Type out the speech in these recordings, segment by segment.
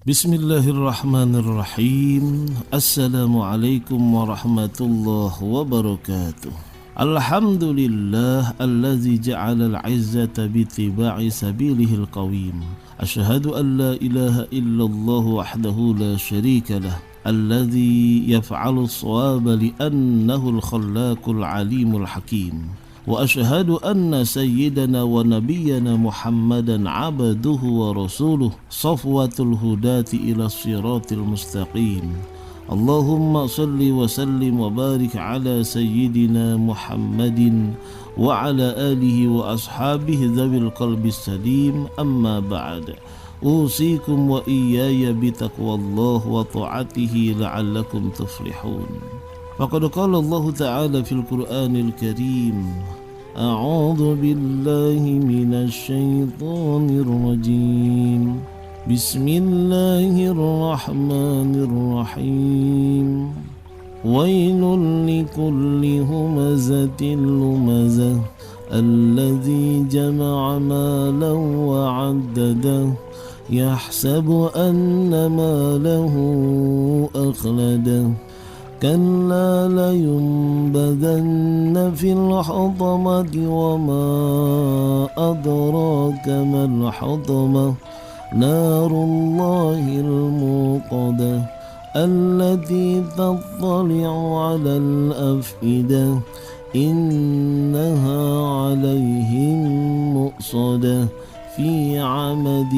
Bismillahirrahmanirrahim. Assalamualaikum warahmatullahi wabarakatuh. Alhamdulillah alladzi ja'ala al-'izzata bittiba'i sabilihil qawim. Asyhadu an la ilaha illallah wahdahu la syarika lah. Alladzi yaf'alu as-shawaba li'annahu al-khallaqul alimul hakim. وأشهد أن سيدنا ونبينا محمدا عبده ورسوله صفوة الهداة إلى الصراط المستقيم. اللهم صل وسلم وبارك على سيدنا محمد وعلى آله وأصحابه ذوي القلب السليم. أما بعد، أوصيكم وإياي بتقوى الله وطاعته لعلكم تفلحون. فقد قال الله تعالى في القرآن الكريم: أعوذ بالله من الشيطان الرجيم. بسم الله الرحمن الرحيم. ويل لكل همزة لمزة الذي جمع مالا وعدده يحسب أن ماله أخلده كلا لينبذن في الحطمة وما أدراك ما الحطمة نار الله الموقدة التي تطلع على الأفئدة إنها عليهم مؤصدة في عمد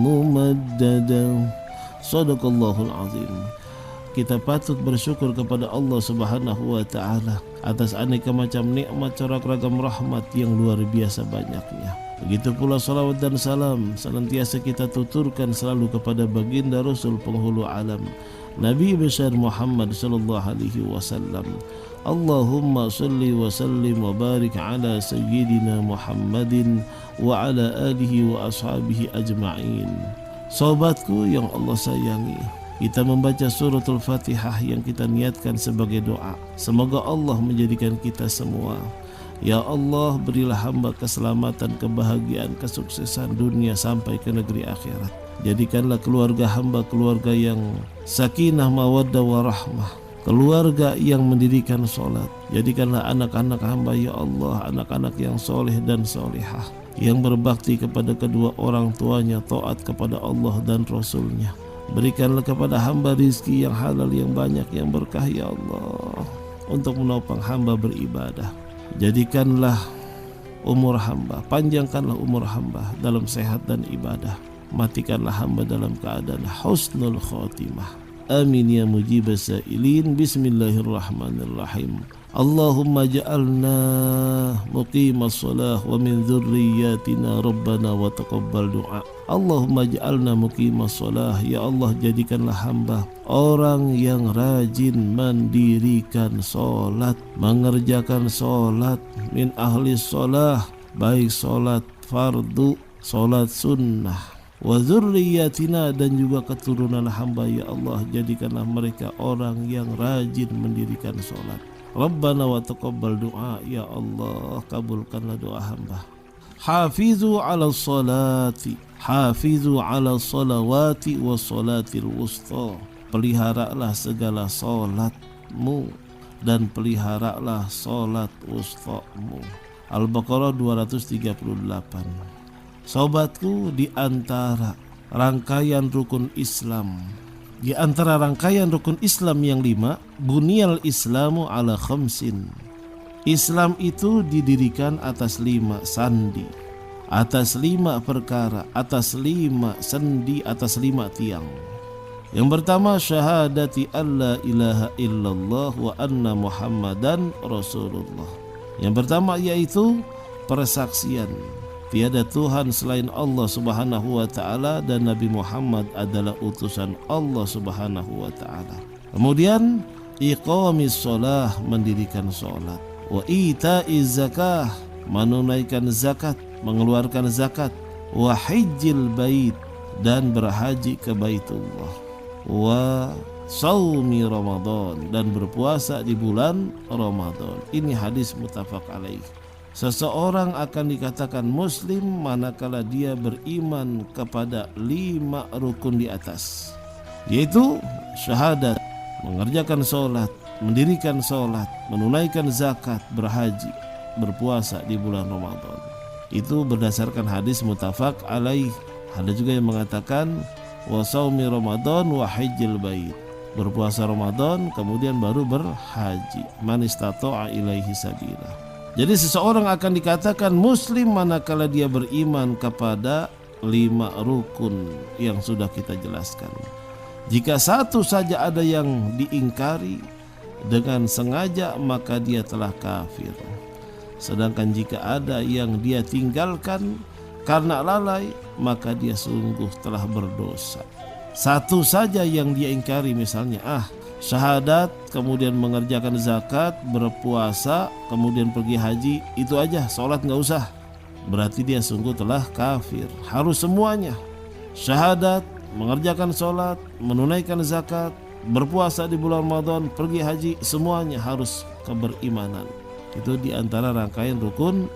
ممددة. صدق الله العظيم. Kita patut bersyukur kepada Allah Subhanahu wa Ta'ala atas aneka macam nikmat, corak ragam rahmat yang luar biasa banyaknya. Begitu pula salawat dan salam senantiasa kita tuturkan selalu kepada baginda Rasul penghulu alam, Nabi besar Muhammad sallallahu alaihi wasallam. Allahumma salli wa sallim wa barik ala sayyidina Muhammadin wa ala alihi wa ashabihi ajma'in. Sahabatku yang Allah sayangi, kita membaca suratul Fatihah yang kita niatkan sebagai doa. Semoga Allah menjadikan kita semua, ya Allah, berilah hamba keselamatan, kebahagiaan, kesuksesan dunia sampai ke negeri akhirat. Jadikanlah keluarga hamba keluarga yang sakinah, mawaddah, warahmah, keluarga yang mendirikan sholat. Jadikanlah anak-anak hamba, ya Allah, anak-anak yang soleh dan solehah, yang berbakti kepada kedua orang tuanya, taat kepada Allah dan Rasulnya. Berikanlah kepada hamba rizki yang halal, yang banyak, yang berkah, ya Allah, untuk menopang hamba beribadah. Jadikanlah umur hamba, panjangkanlah umur hamba dalam sehat dan ibadah. Matikanlah hamba dalam keadaan husnul khotimah. Amin ya mujibas sa'ilin. Bismillahirrahmanirrahim. Allahumma ja'alna muqimas shalah wa min dzurriyyatina rabbana wa taqabbal du'a. Allahumma ja'alna muqimas shalah, ya Allah, jadikanlah hamba orang yang rajin mendirikan salat, mengerjakan salat, min ahli shalah, baik salat fardu, salat sunnah, wa dzurriyyatina, dan juga keturunan hamba, ya Allah, jadikanlah mereka orang yang rajin mendirikan salat. Rabbana wa taqabbal du'a, ya Allah, kabulkanlah doa hamba. Hafizu ala salati, hafizu ala salawati wa salatil wusta. Peliharalah segala salatmu dan peliharalah salat wustamu. Al-Baqarah 238. Sobatku, di antara rangkaian rukun Islam, di antara rangkaian rukun Islam yang 5, bunyal Islamu ala khamsin. Islam itu didirikan atas 5 sandi, atas 5 perkara, atas 5 sendi, atas 5 tiang. Yang pertama, syahadati alla ilaha illallah wa anna muhammadan rasulullah. Yang pertama yaitu persaksian tiada Tuhan selain Allah Subhanahu wa Ta'ala dan Nabi Muhammad adalah utusan Allah Subhanahu wa Ta'ala. Kemudian iqamis shalah, mendirikan salat, wa ita'iz zakah, menunaikan zakat, mengeluarkan zakat, wa hajjil bait, dan berhaji ke Baitullah, wa saumi Ramadan, dan berpuasa di bulan Ramadan. Ini hadis muttafaq alaih. Seseorang akan dikatakan muslim manakala dia beriman kepada 5 rukun di atas, yaitu syahadat, mengerjakan sholat, mendirikan sholat, menunaikan zakat, berhaji, berpuasa di bulan Ramadan. Itu berdasarkan hadis muttafaq alaih. Ada juga yang mengatakan wa shaumi Ramadan wa hajjil bait, berpuasa Ramadan kemudian baru berhaji, man istata'a ilaihi sabila. Jadi seseorang akan dikatakan muslim manakala dia beriman kepada 5 rukun yang sudah kita jelaskan. Jika satu saja ada yang diingkari dengan sengaja, maka dia telah kafir. Sedangkan jika ada yang dia tinggalkan karena lalai, maka dia sungguh telah berdosa. Satu saja yang dia ingkari, misalnya syahadat, kemudian mengerjakan zakat, berpuasa, kemudian pergi haji, itu aja, sholat nggak usah, berarti dia sungguh telah kafir. Harus semuanya, syahadat, mengerjakan sholat, menunaikan zakat, berpuasa di bulan Ramadan, pergi haji, semuanya harus keberimanan. Itu diantara rangkaian rukun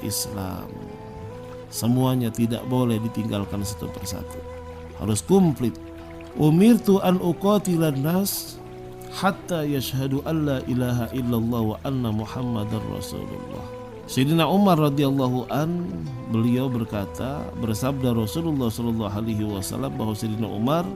Islam. Semuanya tidak boleh ditinggalkan satu persatu, harus komplit. Umirtu an uqatilan nas hatta yashhadu an la ilaha illallah wa anna muhammadar rasulullah. Sayyidina Umar radhiyallahu an, beliau berkata, bersabda Rasulullah sallallahu alaihi wasallam bahwa Sayyidina Umar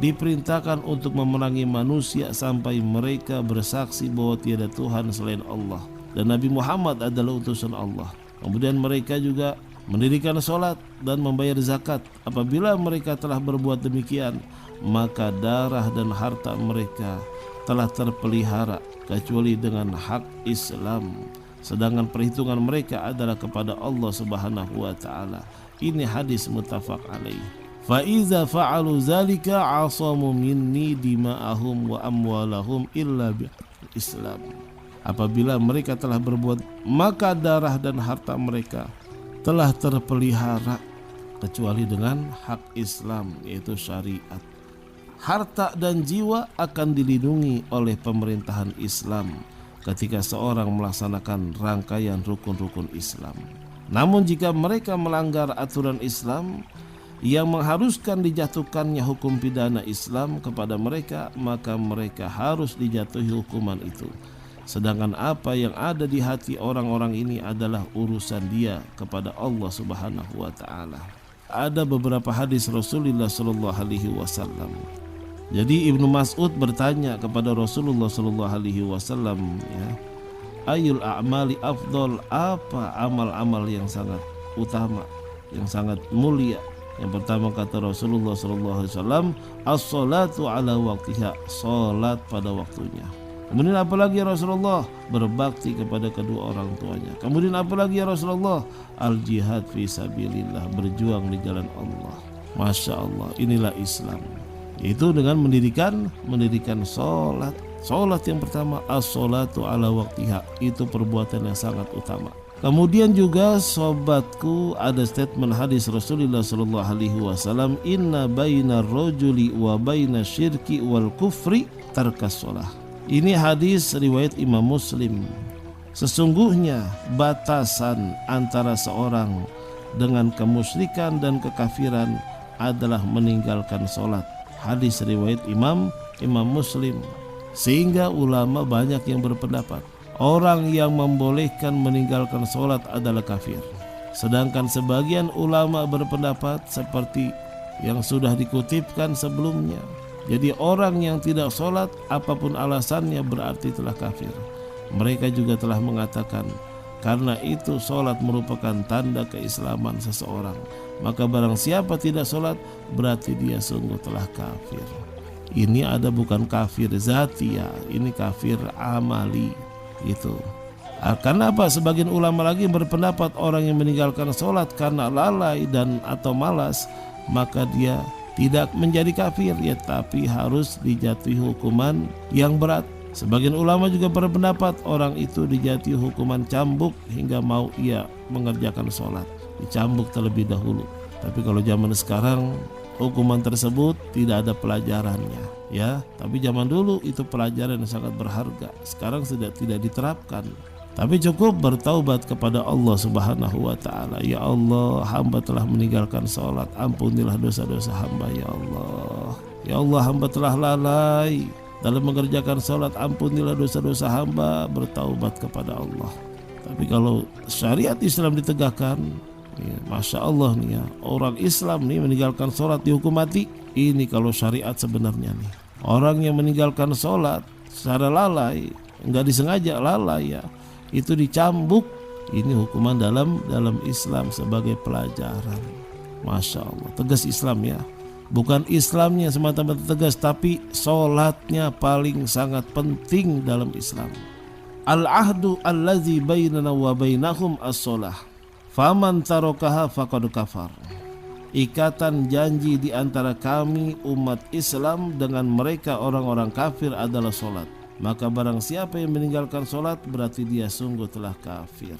diperintahkan untuk memerangi manusia sampai mereka bersaksi bahwa tiada Tuhan selain Allah dan Nabi Muhammad adalah utusan Allah. Kemudian mereka juga mendirikan sholat dan membayar zakat. Apabila mereka telah berbuat demikian, maka darah dan harta mereka telah terpelihara kecuali dengan hak Islam, sedangkan perhitungan mereka adalah kepada Allah Subhanahu wa taala. Ini hadis muttafaq alaih. Fa iza fa'alu zalika 'asamu minni dima'ahum wa amwalahum illa bil Islam. Apabila mereka telah berbuat, maka darah dan harta mereka telah terpelihara kecuali dengan hak Islam, yaitu syariat. Harta dan jiwa akan dilindungi oleh pemerintahan Islam ketika seorang melaksanakan rangkaian rukun-rukun Islam. Namun jika mereka melanggar aturan Islam yang mengharuskan dijatuhkannya hukum pidana Islam kepada mereka, maka mereka harus dijatuhi hukuman itu. Sedangkan apa yang ada di hati orang-orang ini adalah urusan dia kepada Allah Subhanahu wa taala. Ada beberapa hadis Rasulullah sallallahu alaihi wasallam. Jadi Ibnu Mas'ud bertanya kepada Rasulullah sallallahu alaihi wasallam, ya, ayul a'mali afdol, apa amal-amal yang sangat utama, yang sangat mulia? Yang pertama kata Rasulullah sallallahu alaihi wasallam, as-salatu ala waqtiha, salat pada waktunya. Kemudian apa lagi ya Rasulullah? Berbakti kepada kedua orang tuanya. Kemudian apa lagi ya Rasulullah? Al-jihad fi sabilillah, berjuang di jalan Allah. Masya Allah, inilah Islam. Yaitu dengan mendirikan sholat. Sholat yang pertama, as-sholatu ala waqtiha, itu perbuatan yang sangat utama. Kemudian juga sobatku, ada statement hadis Rasulullah sallallahu alaihi wasallam, inna baina rajuli wa baina syirki wal kufri tarkas shalah. Ini hadis riwayat Imam Muslim. Sesungguhnya batasan antara seorang dengan kemusyrikan dan kekafiran adalah meninggalkan sholat. Hadis riwayat Imam Muslim. Sehingga ulama banyak yang berpendapat orang yang membolehkan meninggalkan sholat adalah kafir. Sedangkan sebagian ulama berpendapat seperti yang sudah dikutipkan sebelumnya. Jadi orang yang tidak sholat apapun alasannya berarti telah kafir. Mereka juga telah mengatakan karena itu sholat merupakan tanda keislaman seseorang, maka barang siapa tidak sholat berarti dia sungguh telah kafir. Ini ada bukan kafir zati ya, ini kafir amali gitu. Karena apa? Sebagian ulama lagi berpendapat orang yang meninggalkan sholat karena lalai dan atau malas, maka dia tidak menjadi kafir ya, tapi harus dijatuhi hukuman yang berat. Sebagian ulama juga berpendapat orang itu dijatuhi hukuman cambuk hingga mau ia mengerjakan sholat, dicambuk terlebih dahulu. Tapi kalau zaman sekarang hukuman tersebut tidak ada pelajarannya ya, tapi zaman dulu itu pelajaran yang sangat berharga. Sekarang sudah tidak diterapkan Tapi cukup bertaubat kepada Allah Subhanahu wa ta'ala. Ya Allah, hamba telah meninggalkan sholat, ampunilah dosa-dosa hamba ya Allah. Ya Allah, hamba telah lalai dalam mengerjakan sholat, ampunilah dosa-dosa hamba, bertaubat kepada Allah. Tapi kalau syariat Islam ditegakkan, ya, Masya Allah nih ya, orang Islam nih meninggalkan sholat dihukum mati. Ini kalau syariat sebenarnya nih. Orang yang meninggalkan sholat secara lalai, nggak disengaja lalai ya, itu dicambuk. Ini hukuman dalam Islam sebagai pelajaran. Masya Allah, tegas Islam ya. Bukan Islamnya semata-mata tegas, tapi sholatnya paling sangat penting dalam Islam. Al-ahdu allazi bainana wa bainahum as-sholah, faman tarakaha faqad kafar. Ikatan janji di antara kami umat Islam dengan mereka orang-orang kafir adalah sholat. Maka barang siapa yang meninggalkan sholat berarti dia sungguh telah kafir.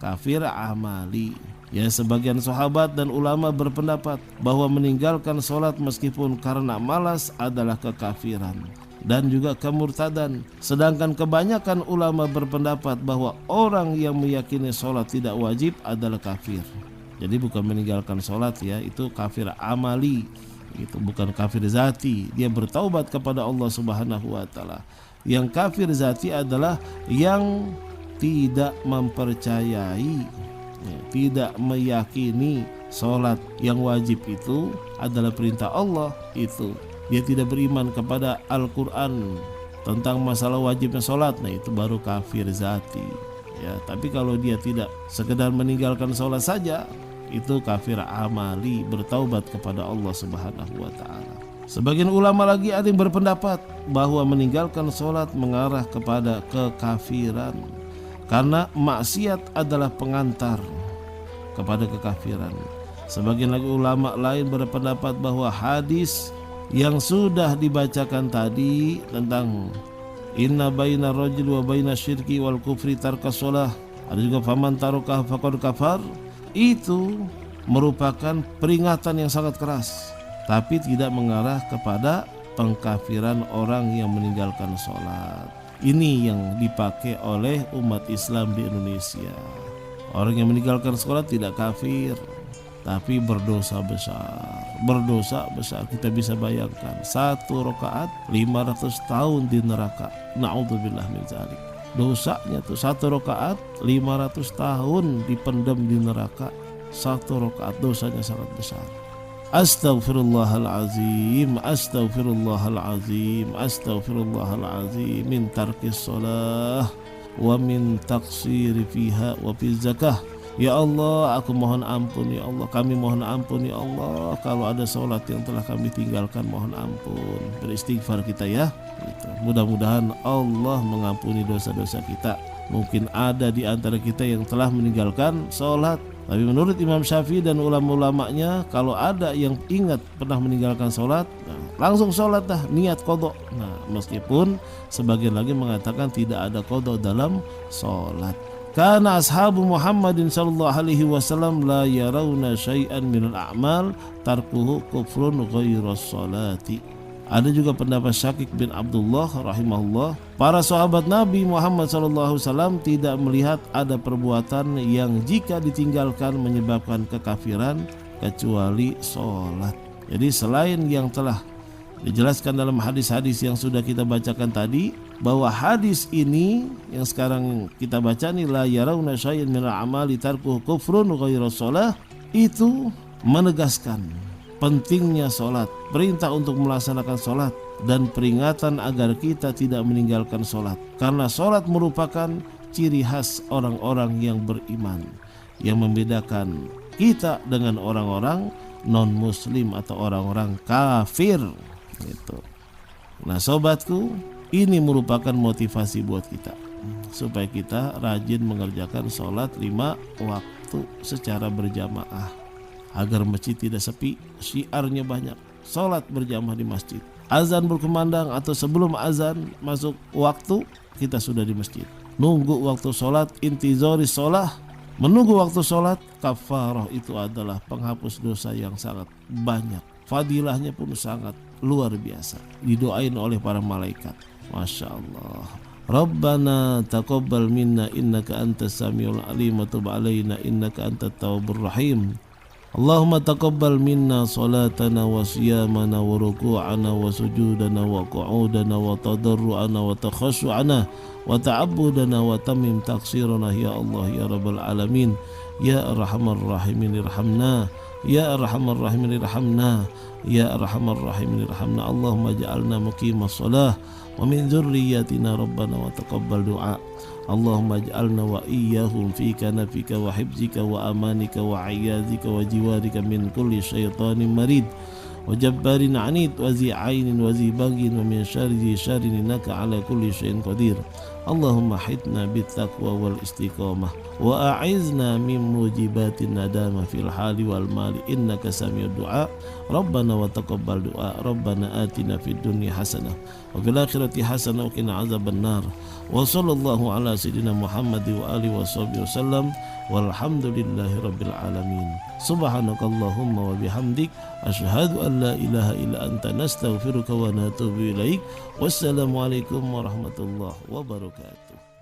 Kafir amali. Ya, sebagian sahabat dan ulama berpendapat bahwa meninggalkan sholat meskipun karena malas adalah kekafiran dan juga kemurtadan. Sedangkan kebanyakan ulama berpendapat bahwa orang yang meyakini sholat tidak wajib adalah kafir. Jadi bukan meninggalkan sholat ya, itu kafir amali, itu bukan kafir zati. Dia bertaubat kepada Allah Subhanahu wa ta'ala. Yang kafir zati adalah yang tidak mempercayai, ya, tidak meyakini sholat yang wajib itu adalah perintah Allah. Itu dia tidak beriman kepada Al-Quran tentang masalah wajibnya sholat. Nah, itu baru kafir zati ya. Tapi kalau dia tidak sekedar meninggalkan sholat saja, itu kafir amali, bertaubat kepada Allah Subhanahu wa ta'ala. Sebagian ulama lagi ada yang berpendapat bahwa meninggalkan sholat mengarah kepada kekafiran, karena maksiat adalah pengantar kepada kekafiran. Sebagian lagi ulama lain berpendapat bahwa hadis yang sudah dibacakan tadi tentang inna baina rajul wa baina syirki wal kufri tarkas sholah, ada juga faman tarokah faqad kafar, itu merupakan peringatan yang sangat keras, tapi tidak mengarah kepada pengkafiran orang yang meninggalkan sholat. Ini yang dipakai oleh umat Islam di Indonesia. Orang yang meninggalkan sholat tidak kafir, tapi berdosa besar. Berdosa besar, kita bisa bayangkan 1 rakaat 500 tahun di neraka. Na'udzubillah min dzalik. Dosanya tuh 1 rakaat 500 tahun dipendam di neraka. 1 rakaat dosanya sangat besar. Astaghfirullahalazim, astaghfirullahalazim, astaghfirullahalazim min tarkis shalah wa min taqsiri fiha wa fi zakah. Ya Allah, aku mohon ampun ya Allah, kami mohon ampun ya Allah, kalau ada sholat yang telah kami tinggalkan, mohon ampun. Beristighfar kita ya. Mudah-mudahan Allah mengampuni dosa-dosa kita. Mungkin ada di antara kita yang telah meninggalkan sholat, tapi menurut Imam Syafi'i dan ulama-ulamanya, kalau ada yang ingat pernah meninggalkan sholat, nah, langsung sholat dah, niat qadha. Nah, meskipun sebagian lagi mengatakan tidak ada qadha dalam sholat. Karena ashabu Muhammadin sallallahu alaihi wasallam la yarawna syai'an minal a'mal tarkuhu kufrun ghairas salati. Ada juga pendapat Syakik bin Abdullah rahimahullah, para sahabat Nabi Muhammad SAW tidak melihat ada perbuatan yang jika ditinggalkan menyebabkan kekafiran kecuali sholat. Jadi selain yang telah dijelaskan dalam hadis-hadis yang sudah kita bacakan tadi, bahwa hadis ini yang sekarang kita baca nih, la yarawna syai'an minal a'mali tarkuhu kufrun ghairas shalah, itu menegaskan pentingnya sholat, perintah untuk melaksanakan sholat, dan peringatan agar kita tidak meninggalkan sholat. Karena sholat merupakan ciri khas orang-orang yang beriman, yang membedakan kita dengan orang-orang non-muslim atau orang-orang kafir. Gitu. Nah sobatku, ini merupakan motivasi buat kita supaya kita rajin mengerjakan sholat 5 waktu secara berjamaah, agar masjid tidak sepi. Syiarnya banyak, sholat berjamaah di masjid. Azan berkumandang atau sebelum azan masuk waktu, kita sudah di masjid. Nunggu waktu sholat, intizori sholat, menunggu waktu sholat. Kafarah itu adalah penghapus dosa yang sangat banyak. Fadilahnya pun sangat luar biasa, didoain oleh para malaikat. Masya Allah. Rabbana taqabbal minna innaka antas samiul alim wa tub alaina innaka antat tawwabur rahim. Allahumma taqabbal minna salatana wa siyamana wa ruku'ana wa sujudana wa qu'udana wa tadarru'ana wa takhashu'ana wa ta'abbudana wa tamim taqsirana ya Allah ya Rabbal alamin ya arhamar rahimin irhamna ya arhamar rahimin irhamna ya arhamar rahimin irhamna. Allahumma ja'alna muqimas shalah wa min dzurriyyatina rabbana wa taqabbal du'a. Allahumma ij'alna wa iyyahum fi kanafika wa hifzika wa amanika wa iyazika wa jiwarika min kulli syaitanin marid wa jabbarin anid wa zi ainin wa zi bagin wa min syarri syarrin innaka ala kulli syai'in qadir. Allahumma hidna bit taqwa wal istiqamah wa a'izna min mujibatin nadama fil hali wal mali innaka sami'ud du'a. Rabbana wa taqabbal du'a. Rabbana atina fid dunya hasanah wa fil akhirati hasanah wa qina azabannar. Wa sallallahu ala sayyidina Muhammad wa alihi wa sahbihi wasallam walhamdulillahi rabbil alamin. Subhanakallahumma wa bihamdik asyhadu an la ilaha illa anta nastaghfiruka wa natubu ilaik. Wassalamu alaikum warahmatullahi wabarakatuh.